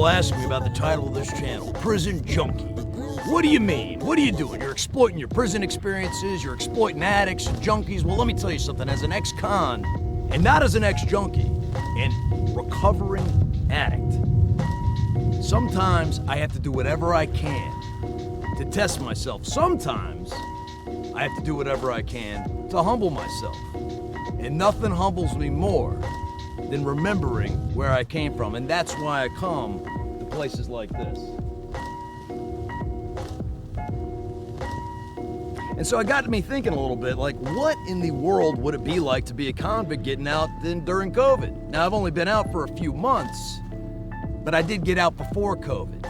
people ask me about the title of this channel, Prison Junkie. What do you mean? What are you doing? You're exploiting your prison experiences, you're exploiting addicts and junkies. Well, let me tell you something. As an ex-con, and not as an ex-junkie, and recovering addict, sometimes I have to do whatever I can to test myself. Sometimes I have to do whatever I can to humble myself. And nothing humbles me more than remembering where I came from. And that's why I come to places like this. And so it got me thinking a little bit, like, what in the world would it be like to be a convict getting out during COVID? Now, I've only been out for a few months, but I did get out before COVID.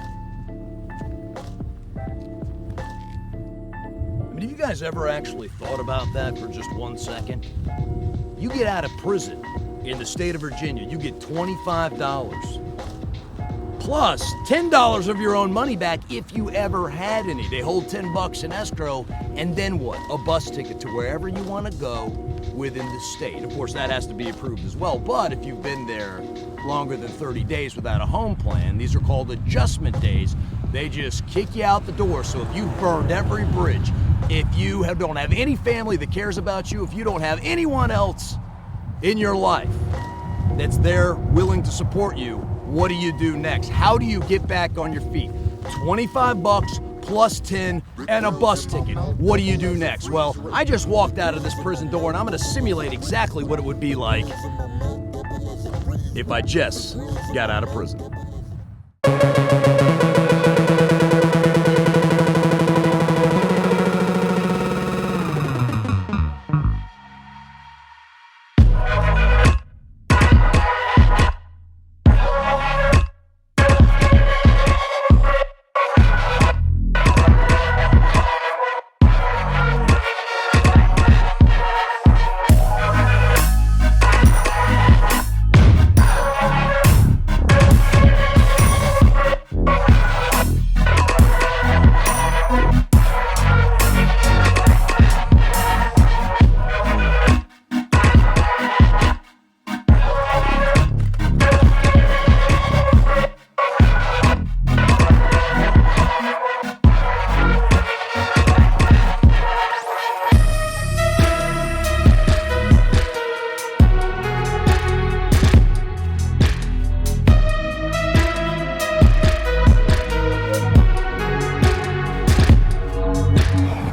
I mean, have you guys ever actually thought about that for just 1 second? You get out of prison in the state of Virginia, you get $25 plus $10 of your own money back if you ever had any. They hold $10 in escrow, and then what? A bus ticket to wherever you want to go within the state. Of course, that has to be approved as well, but if you've been there longer than 30 days without a home plan, these are called adjustment days. They just kick you out the door. So if you've burned every bridge, if you don't have any family that cares about you, if you don't have anyone else in your life that's there willing to support you, what do you do next? How do you get back on your feet? $25 plus 10 and a bus ticket. What do you do next? Well, I just walked out of this prison door, and I'm gonna simulate exactly what it would be like if I just got out of prison.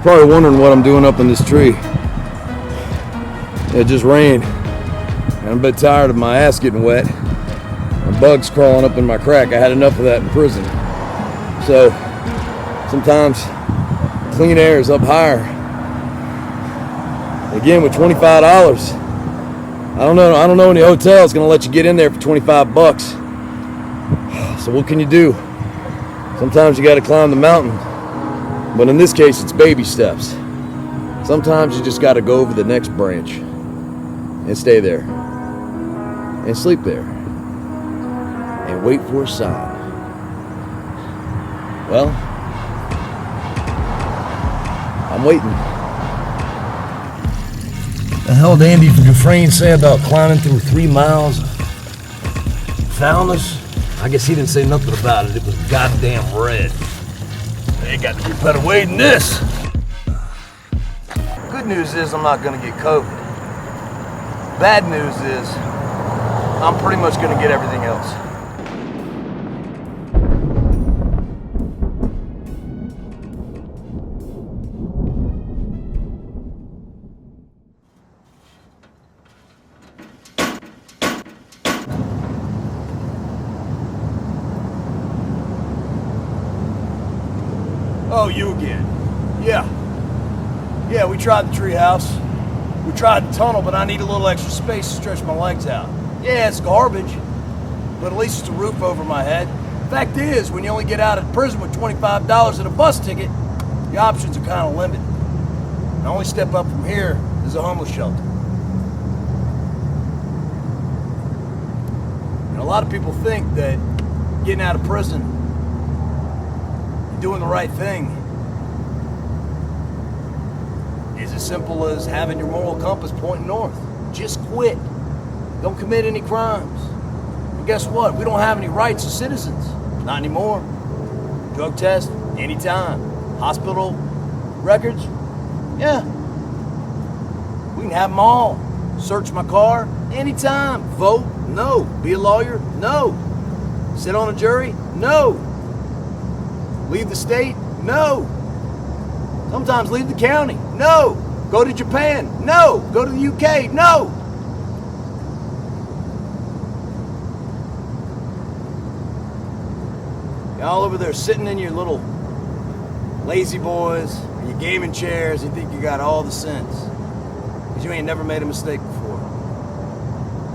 Probably wondering what I'm doing up in this tree. It just rained, and I'm a bit tired of my ass getting wet and bugs crawling up in my crack. I had enough of that in prison. So sometimes clean air is up higher. Again, with $25, I don't know any hotel is gonna let you get in there for $25. So what can you do? Sometimes you gotta climb the mountain. But in this case, it's baby steps. Sometimes you just gotta go over the next branch and stay there and sleep there and wait for a sign. Well, I'm waiting. The hell did Andy Dufresne say about climbing through 3 miles of foulness? I guess he didn't say nothing about it. It was goddamn red. Ain't got to be a better way than this. Good news is I'm not gonna get COVID. Bad news is I'm pretty much gonna get everything else. Oh, you again. Yeah, we tried the treehouse. We tried the tunnel, but I need a little extra space to stretch my legs out. Yeah, it's garbage, but at least it's a roof over my head. Fact is, when you only get out of prison with $25 and a bus ticket, the options are kind of limited. The only step up from here is a homeless shelter. And a lot of people think that getting out of prison, doing the right thing, is as simple as having your moral compass pointing north. Just quit. Don't commit any crimes. And guess what? We don't have any rights as citizens. Not anymore. Drug test, anytime. Hospital records, yeah. We can have them all. Search my car, anytime. Vote, no. Be a lawyer, no. Sit on a jury, no. Leave the state, no. Sometimes leave the county, no. Go to Japan, no. Go to the UK, no. Y'all over there sitting in your little lazy boys, or your gaming chairs, you think you got all the sense. Because you ain't never made a mistake before.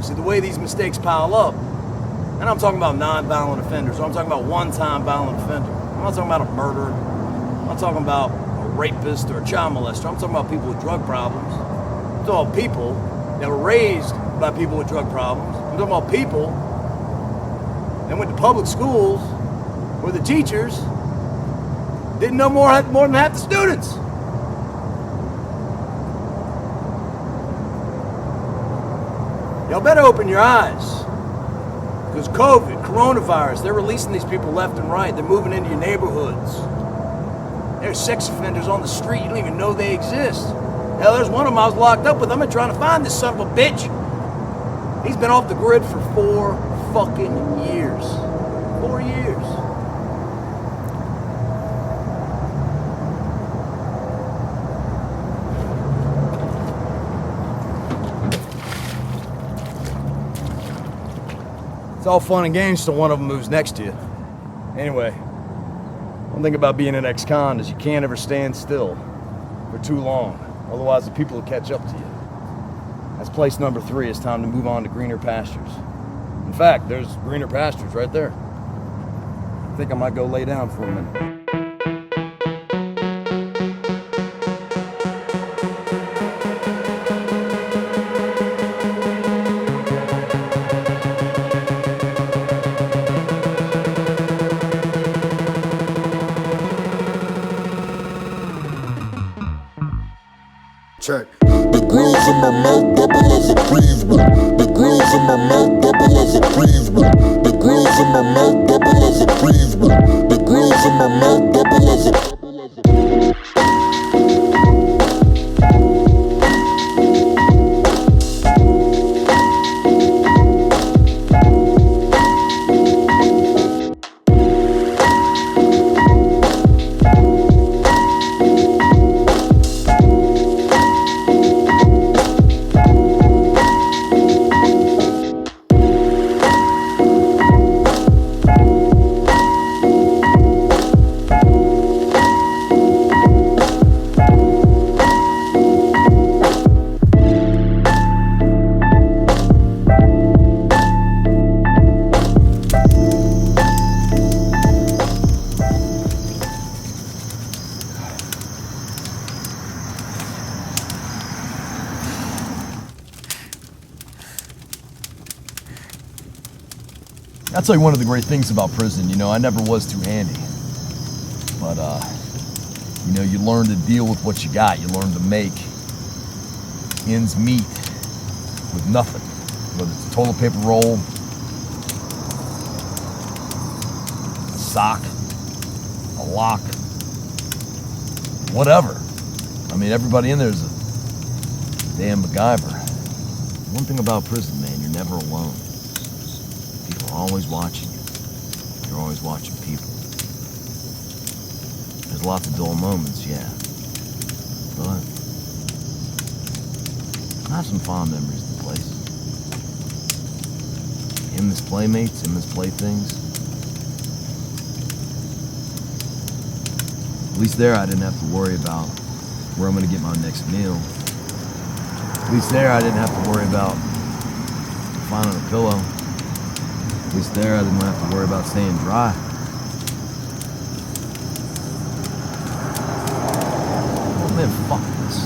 See, the way these mistakes pile up, and I'm talking about non-violent offenders, so I'm talking about one-time violent offender. I'm not talking about a murderer. I'm not talking about a rapist or a child molester. I'm talking about people with drug problems. I'm talking about people that were raised by people with drug problems. I'm talking about people that went to public schools where the teachers didn't know more than half the students. Y'all better open your eyes. Because COVID, coronavirus, they're releasing these people left and right. They're moving into your neighborhoods. There's sex offenders on the street. You don't even know they exist. Hell, there's one of them I was locked up with. I've been trying to find this son of a bitch. He's been off the grid for 4 fucking years. 4 years. It's all fun and games till one of them moves next to you. Anyway, one thing about being an ex-con is you can't ever stand still for too long. Otherwise, the people will catch up to you. That's place number 3. It's time to move on to greener pastures. In fact, there's greener pastures right there. I think I might go lay down for a minute. Check. The grills in my mouth double as a freeze. The grills in my mouth double as a freeze. The grills in my mouth double as a freeze. The grills in my mouth double as a That's like one of the great things about prison. You know, I never was too handy. But, you know, you learn to deal with what you got. You learn to make ends meet with nothing. Whether it's a toilet paper roll, a sock, a lock, whatever. I mean, everybody in there is a damn MacGyver. One thing about prison, man, you're never alone. People are always watching you. You're always watching people. There's lots of dull moments, yeah. But I have some fond memories of the place. Endless playmates, endless playthings. At least there I didn't have to worry about where I'm going to get my next meal. At least there I didn't have to worry about finding a pillow. At least there I didn't have to worry about staying dry. Oh man, fuck this.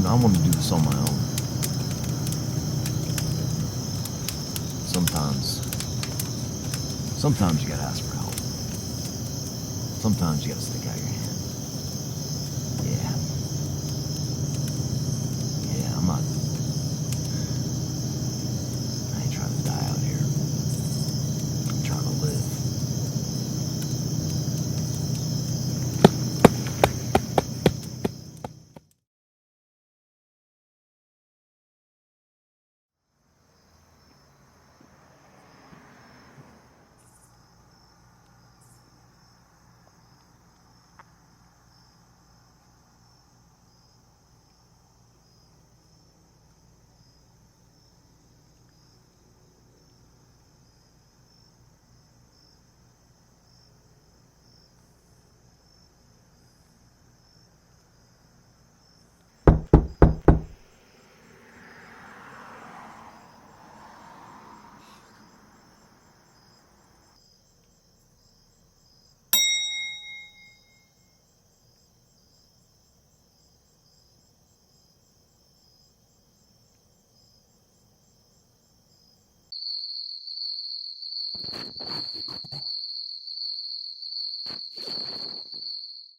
I want to do this on my own. Sometimes you gotta ask for help. Sometimes you gotta stick out your hand. Yeah,